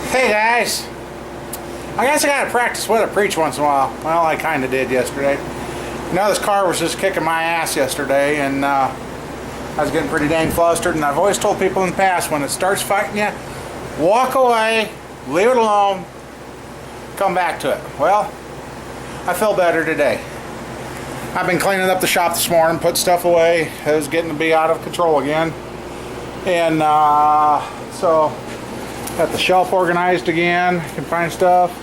Hey guys, I guess I gotta practice what I preach once in a while. Well, I kinda did yesterday. You know, this car was just kicking my ass yesterday, and I was getting pretty dang flustered, and I've always told people in the past, when it starts fighting you, walk away, leave it alone, come back to it. Well, I feel better today. I've been cleaning up the shop this morning, put stuff away. It was getting to be out of control again. And so got the shelf organized again, can find stuff.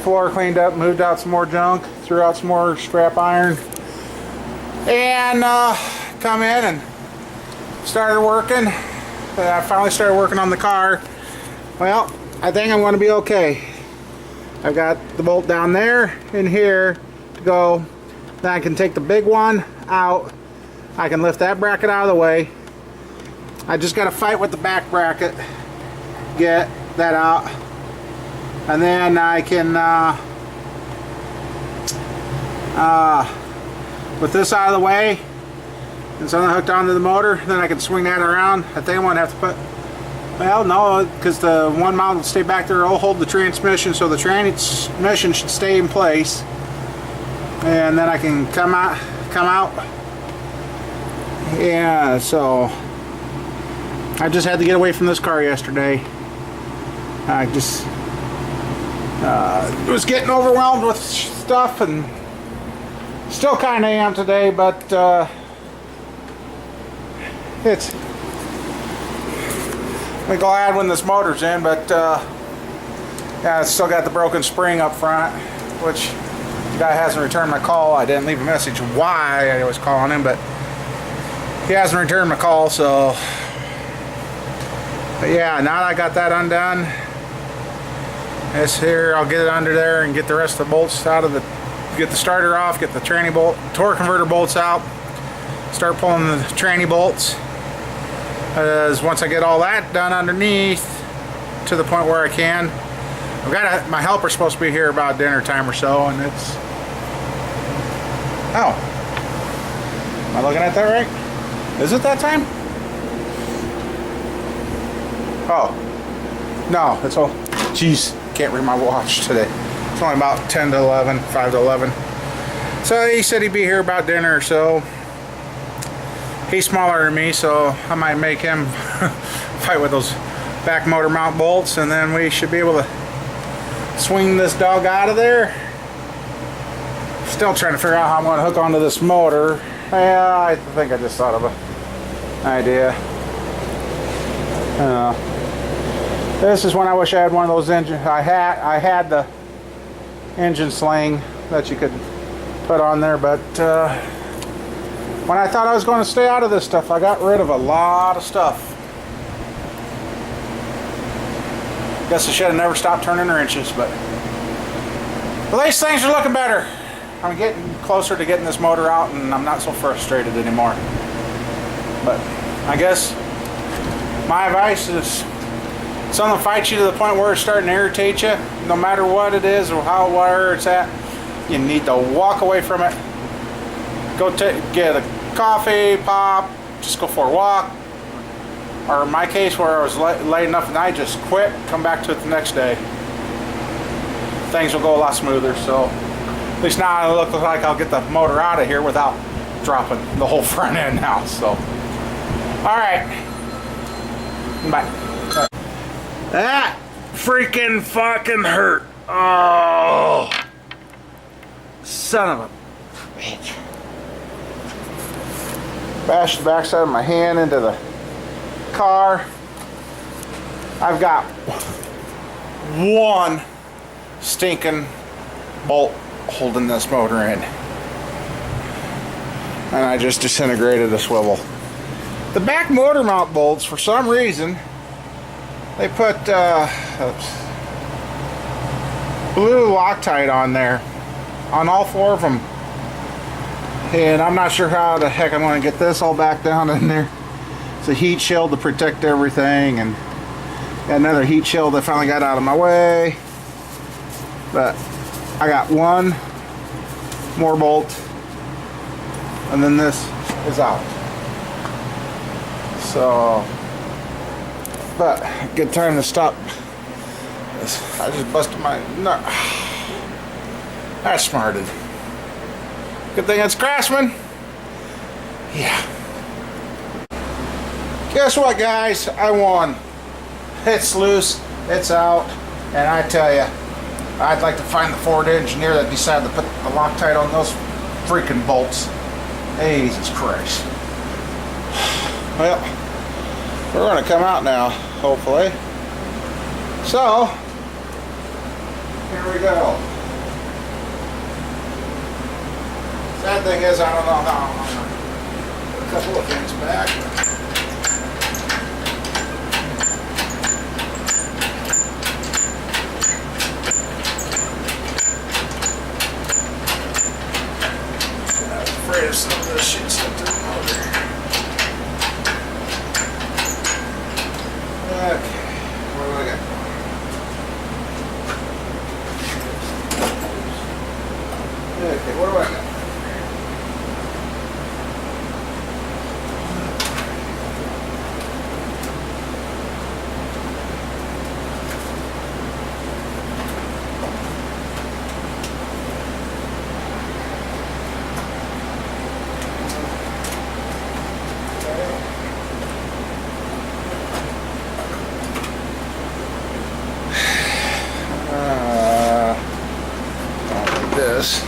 Floor cleaned up, moved out some more junk, threw out some more scrap iron. And come in and started working. I finally started working on the car. Well, I think I'm going to be okay. I've got the bolt down there in here to go. Then I can take the big one out. I can lift that bracket out of the way. I just got to fight with the back bracket, get that out, and then I can with this out of the way and something hooked onto the motor, then I can swing that around. I think I'm going to have to put, well, no, because the one mount will stay back there. I'll hold the transmission, so the transmission should stay in place, and then I can come out. Yeah, so I just had to get away from this car yesterday. I just was getting overwhelmed with stuff, and still kind of am today, but I'm glad when this motor's in, but yeah, it's still got the broken spring up front, which the guy hasn't returned my call. I didn't leave a message why I was calling him, but he hasn't returned my call, so. But yeah, now that I got that undone, this here, I'll get it under there and get the rest of the bolts out of the, get the starter off, get the tranny bolt, torque converter bolts out, start pulling the tranny bolts. As once I get all that done underneath to the point where I can, I've got my helper's supposed to be here about dinner time or so, and it's, oh, am I looking at that right? Is it that time? Oh, no, it's all, jeez, can't read my watch today. It's only about 10 to 11, 5 to 11. So he said he'd be here about dinner or so. He's smaller than me, so I might make him fight with those back motor mount bolts, and then we should be able to swing this dog out of there. Still trying to figure out how I'm going to hook onto this motor. Yeah, I think I just thought of an idea. This is when I wish I had one of those engines. I had the engine sling that you could put on there, but when I thought I was going to stay out of this stuff, I got rid of a lot of stuff. Guess I should have never stopped turning wrenches, but well, these things are looking better. I'm getting closer to getting this motor out, and I'm not so frustrated anymore. But I guess my advice is, something fights you to the point where it's starting to irritate you, no matter what it is or where it's at, you need to walk away from it. Go get a coffee, pop, just go for a walk. Or in my case, where I was late enough at night, just quit, come back to it the next day. Things will go a lot smoother. So at least now it looks like I'll get the motor out of here without dropping the whole front end now. So, all right, bye. That freaking fucking hurt. Oh, son of a bitch. Bashed the backside of my hand into the car. I've got one stinking bolt holding this motor in, and I just disintegrated the swivel. The back motor mount bolts, for some reason, they put blue Loctite on there, on all four of them. And I'm not sure how the heck I'm going to get this all back down in there. It's a heat shield to protect everything, and got another heat shield that finally got out of my way. But I got one more bolt, and then this is out. So, but good time to stop is. I just busted my nut. I smarted. Good thing it's Craftsman. Yeah. Guess what, guys? I won. It's loose. It's out. And I tell you, I'd like to find the Ford engineer that decided to put the Loctite on those freaking bolts. Jesus Christ. Well, we're going to come out now, hopefully. So, here we go. Sad thing is, I don't know how I'm going to put a couple of things back. I'm afraid of some of this shit stuck to the motor. Okay, what do I got? Okay, what do I got? This.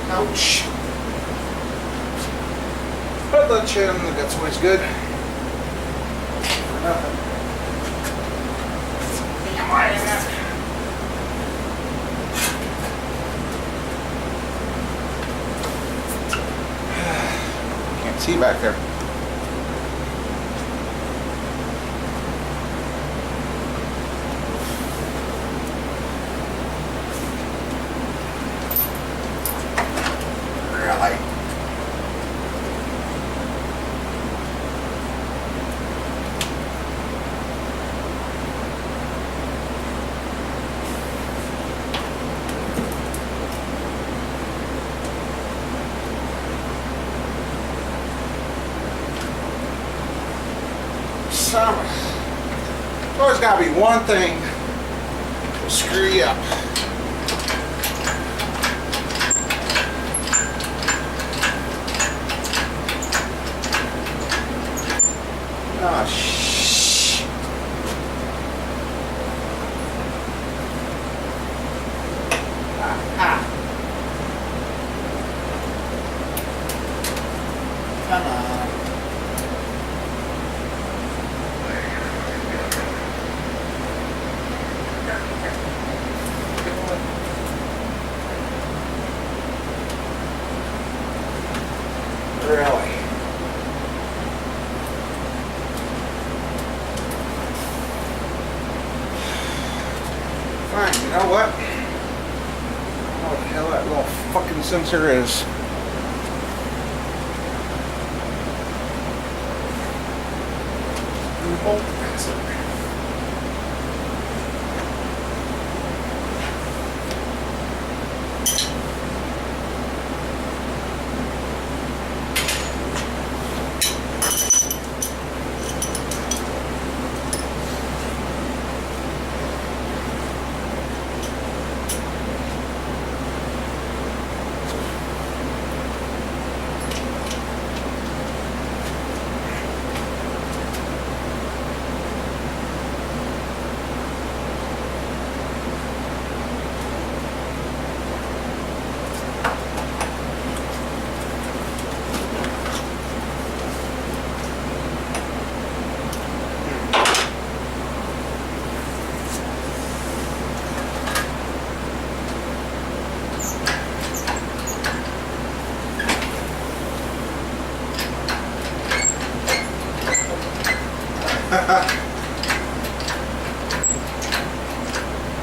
Ouch. But the chin, that's always good. For nothing. Can't see back there. Really? Summer. There's always got to be one thing to screw you up. Oh, shh. Ah. Come on. Really? Fine, you know what? I don't know what the hell that little fucking sensor is. Bolt sensor.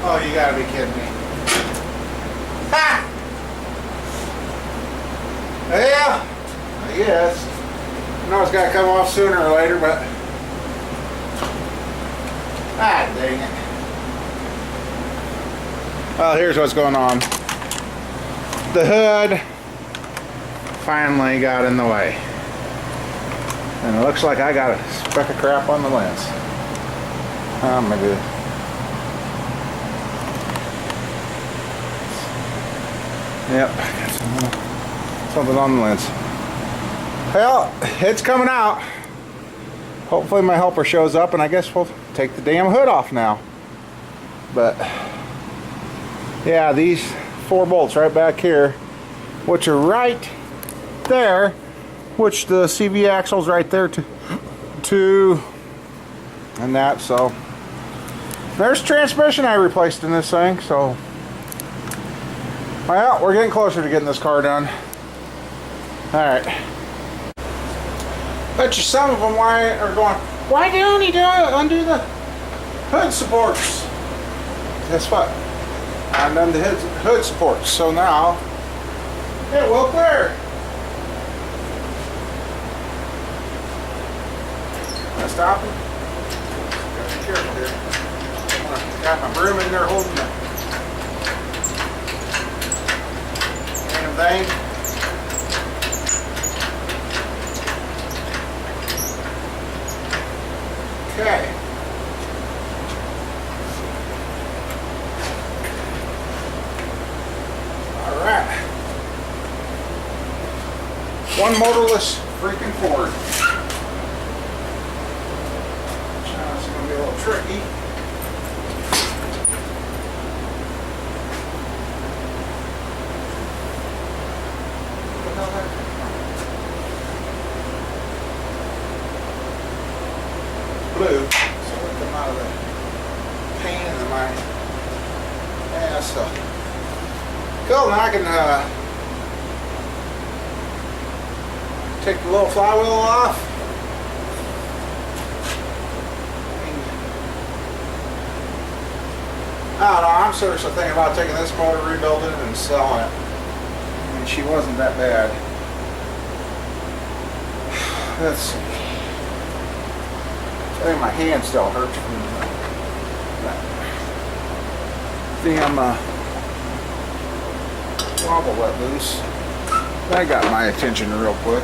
Oh, you gotta be kidding me. Ha! Yeah, I guess. I know it's gotta come off sooner or later, but ah, dang it. Well, here's what's going on. The hood finally got in the way. And it looks like I got a speck of crap on the lens. Oh my god. Yep, I got something on the lens. Well, it's coming out. Hopefully my helper shows up and I guess we'll take the damn hood off now. But yeah, these 4 bolts right back here, which are right there, which the CV axle's right there to and that, so there's transmission I replaced in this thing, so well, we're getting closer to getting this car done. Alright. Bet you some of them are going, why don't he undo the hood supports? Guess what? I undone the hood supports, so now it will clear. Am I stopping? Gotta be careful here. Got my broom in there holding the damn thing. Okay. All right. One motorless freaking Ford. Now it's going to be a little tricky. What the hell is that? Blue, so let them out of the pain in my ass. So cool. Now I can take the little flywheel off. I don't know. I'm seriously thinking about taking this motor, rebuilding it, and selling it. I mean, she wasn't that bad. Let's see. I think my hand still hurts from that damn wobble let loose. That got my attention real quick.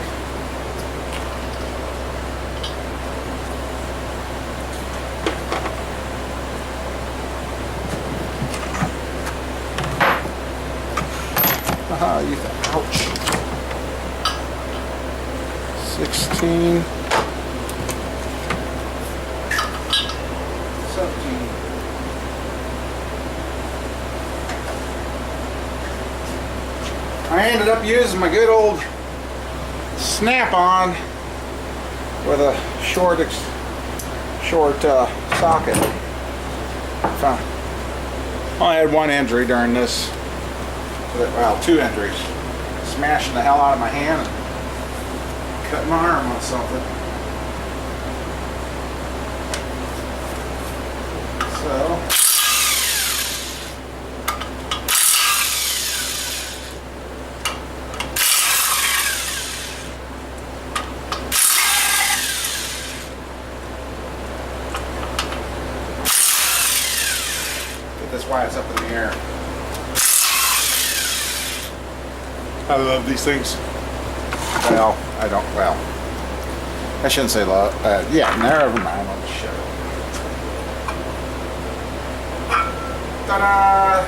You thought, ouch. 16. 17. I ended up using my good old snap-on with a short socket. I had one injury during this. Well, 2 injuries. Smashing the hell out of my hand and cutting my arm on something. So get this why it's up in the air. I love these things. Well, I don't. Well, I shouldn't say love. Yeah, never mind. I'll just show you. Ta-da!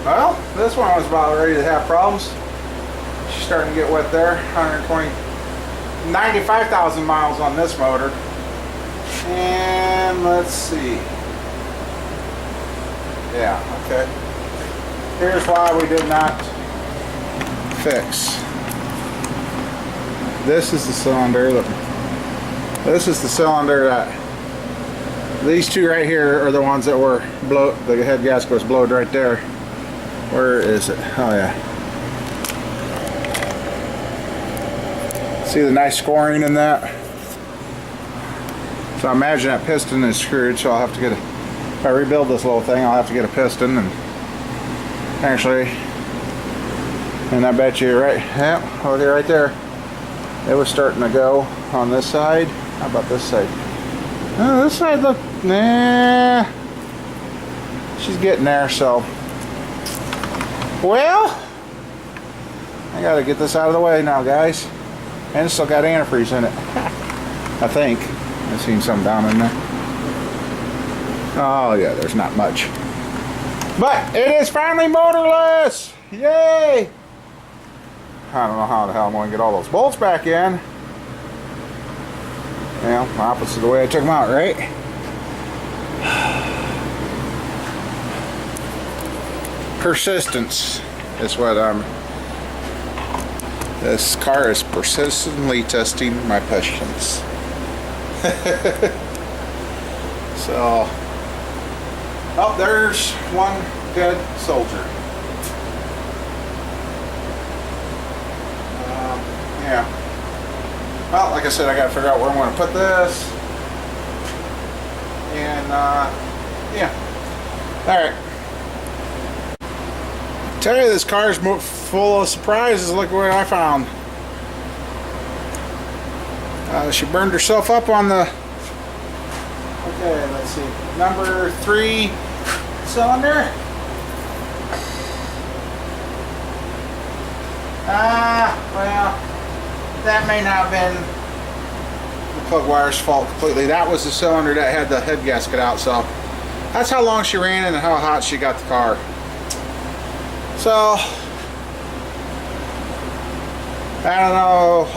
Well, this one was about ready to have problems. She's starting to get wet there. 95,000 miles on this motor. And let's see. Yeah. Okay. Here's why we did not fix. This is the cylinder. Look. This is the cylinder that these two right here are the ones that were the head gasket was blowed right there. Where is it? Oh yeah. See the nice scoring in that? So I imagine that piston is screwed, so I'll have to get a, if I rebuild this little thing, I'll have to get a piston and actually, and I bet you right, yeah, okay, right there, it was starting to go on this side. How about this side? Oh, this side look, nah, she's getting there. So, well, I gotta get this out of the way now, guys, and it's still got antifreeze in it. I think I've seen some down in there. Oh yeah, there's not much. But it is finally motorless! Yay! I don't know how the hell I'm going to get all those bolts back in. Well, opposite of the way I took them out, right? Persistence is what this car is persistently testing my patience. So, oh, there's one good soldier. Yeah. Well, like I said, I got to figure out where I'm going to put this. And, yeah. Alright. Tell you, this car is full of surprises. Look what I found. She burned herself up on the, okay, let's see, number 3 cylinder. Well, that may not have been the plug wire's fault completely. That was the cylinder that had the head gasket out, so that's how long she ran and how hot she got the car. So, I don't know,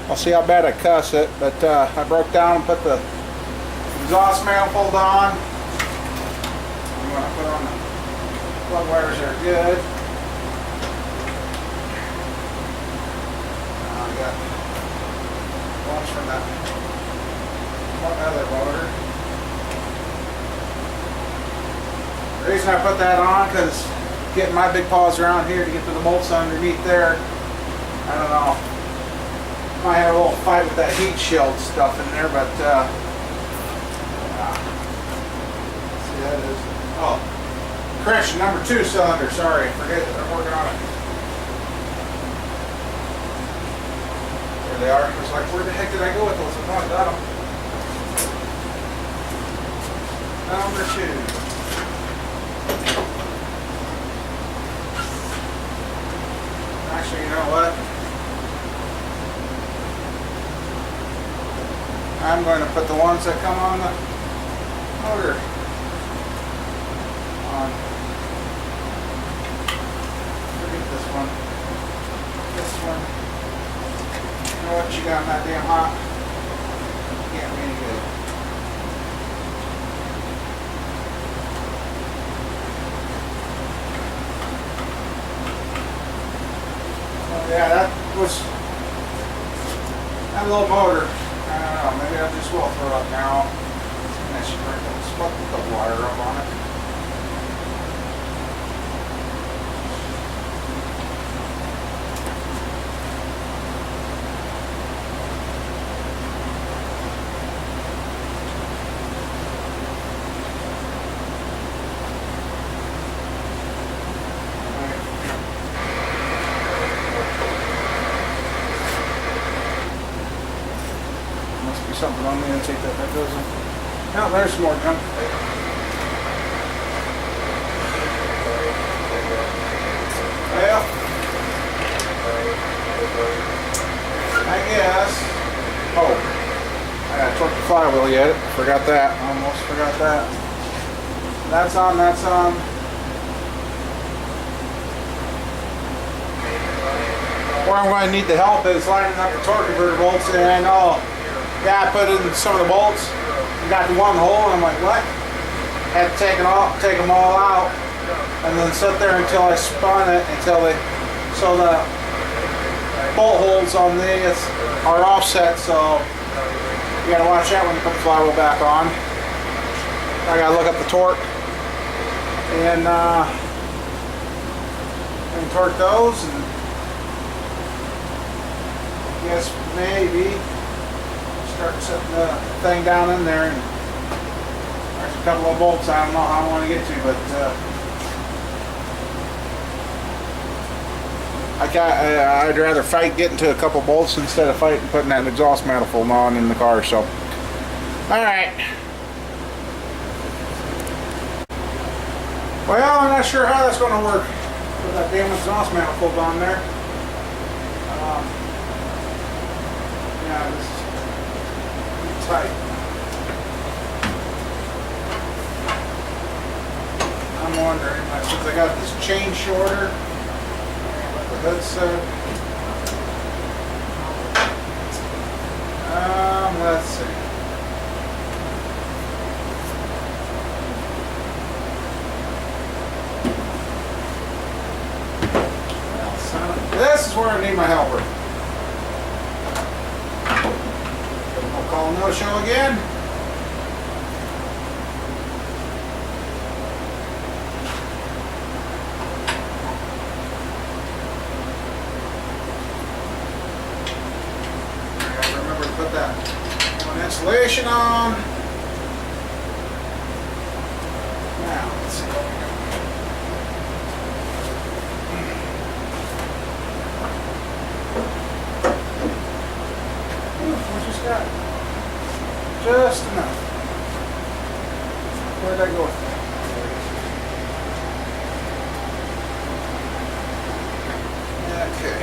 I'll see how bad I cuss it, but I broke down and put the exhaust manifold on. I'm going to put on the plug wires that are good. I got ones from that other motor. The reason I put that on, because getting my big paws around here to get to the bolts underneath there, I don't know. Might have a little fight with that heat shield stuff in there, but see, that is, oh, correction, number 2 cylinder, sorry, forget it, I'm working on it. There they are. I was like, where the heck did I go with those? I thought I got them. Number 2. Actually, you know what? I'm going to put the ones that come on the motor on. Forget this one. This one. You know what? You got that damn hot. Can't be any good. Oh, yeah, that was that little motor. I don't know, maybe I just will throw it now. And I should bring the wire up on it. Something on me and take that goes in. Now there's some more junk. Well, I guess. Oh, I gotta torque the flywheel yet. Forgot that. Almost forgot that. That's on, that's on. Where I'm going to need the help is lining up the torque converter bolts, and I know. Yeah, I put in some of the bolts, got the one hole, and I'm like, what? Had to take them all out, and then sit there until I spun it, so the bolt holes on these are offset, so you gotta watch out when you put the flywheel back on. I gotta look up the torque, and torque those, and guess maybe start setting the thing down in there. And there's a couple of bolts I don't know how I want to get to, but I'd rather fight getting to a couple bolts instead of fighting putting that exhaust manifold on in the car. So, all right. Well, I'm not sure how that's going to work with that damn exhaust manifold on there. Yeah, this is tight. I'm wondering, since I got this chain shorter, the hood set. Let's see. This is where I need my helper. No call, no show again. I gotta remember to put that insulation on. Now, let's see. Just enough. Where'd I go with that? Okay.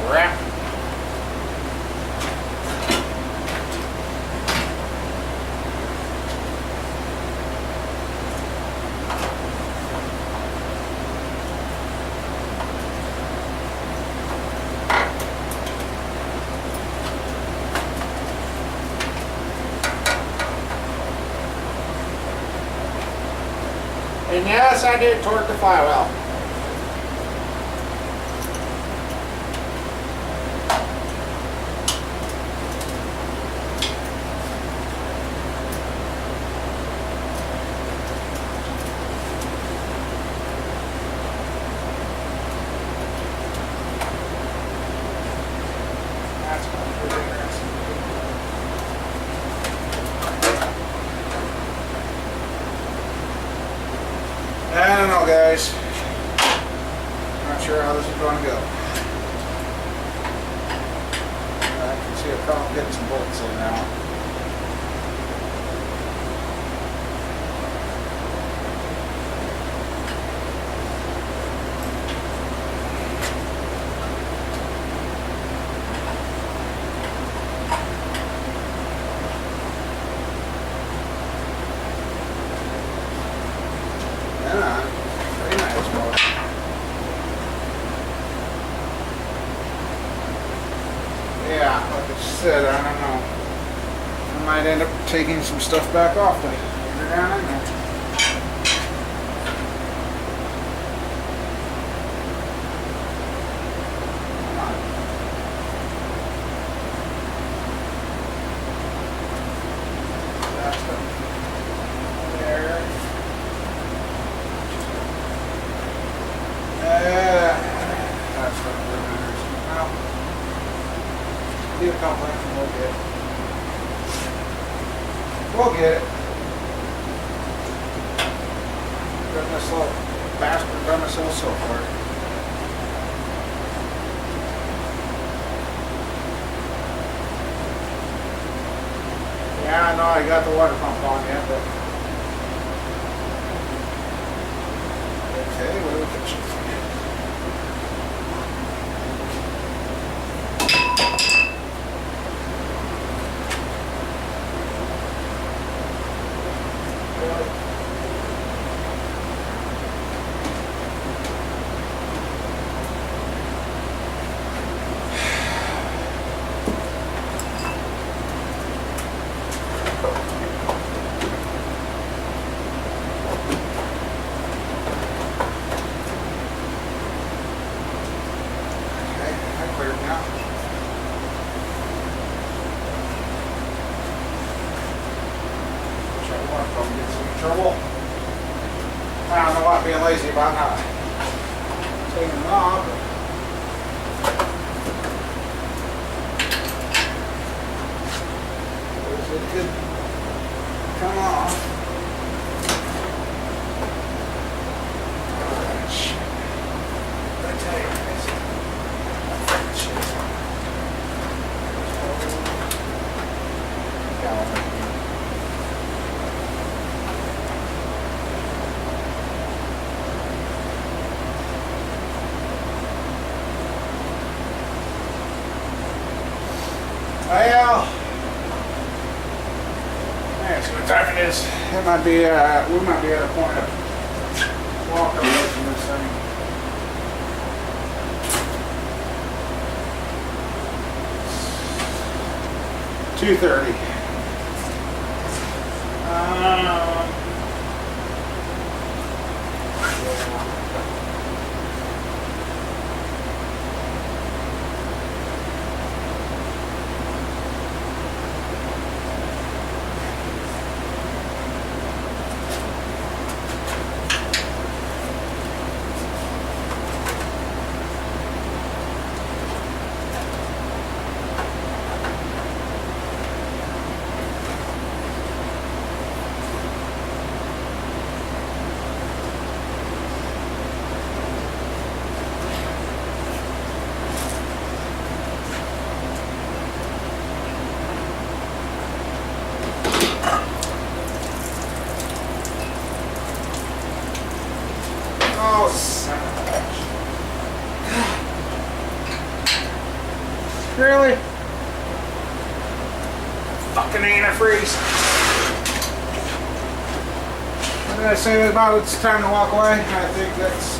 Crap. And yes, I did torque the flywheel. I don't know, guys. Not sure how this is going to go. I can see a problem getting some bolts in now. Yeah, like I said, I don't know. I might end up taking some stuff back off to get her down in there. Come on. That's up there. That's what we're do a couple inches and we'll get it. We'll get it. Got this little bastard done this little silk work. Yeah, I know I got the water pump on yet, but okay, what do we fix it? Probably get some trouble. I don't know what being lazy about not taking it off. But it could come off. I tell you guys. Well, yeah, so what time it is? It might be, we might be at a point of walk away from this thing. 2:30. Oh, son of a bitch. Really? Fucking antifreeze. What did I say about it's time to walk away? I think that's...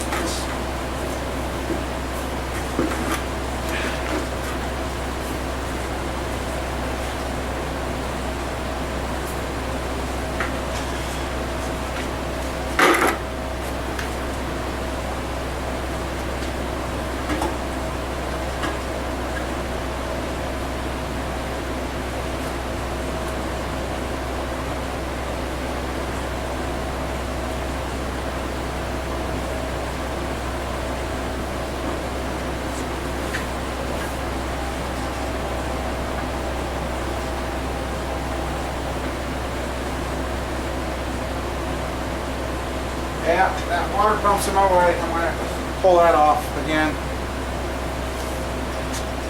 Yeah, that water pump's in my way. I'm going to pull that off again.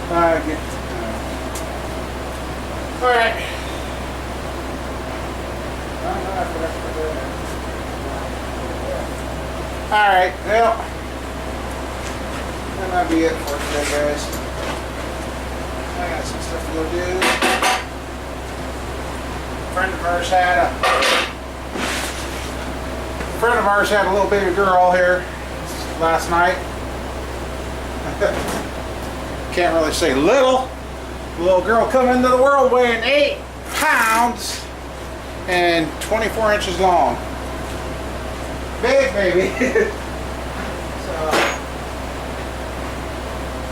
Alright. Alright, well, that might be it for today, guys. I got some stuff to go do. A friend of ours had a little baby girl here last night. Can't really say little. The little girl come into the world weighing 8 pounds and 24 inches long. Big baby. So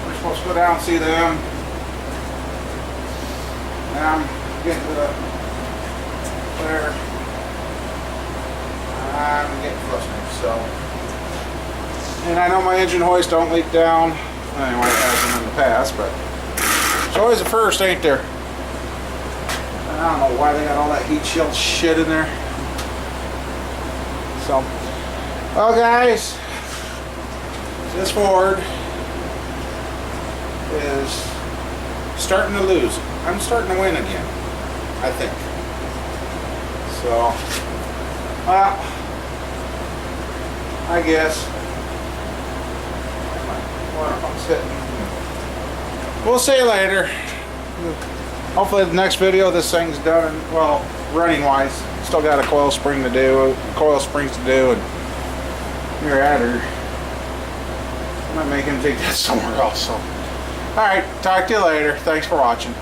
we're supposed to go down and see them. Now I'm getting to the whatever. I'm getting frustrated, so. And I know my engine hoist don't leak down. Anyway, it hasn't in the past, but it's always a first, ain't there? I don't know why they got all that heat shield shit in there. So, well guys, this Ford is starting to lose. I'm starting to win again, I think. So, well, I guess water pump's hitting. We'll see you later. Hopefully the next video this thing's done, and, well, running wise. Still got a coil springs to do, and your adder. I might make him take that somewhere else. So. Alright, talk to you later. Thanks for watching.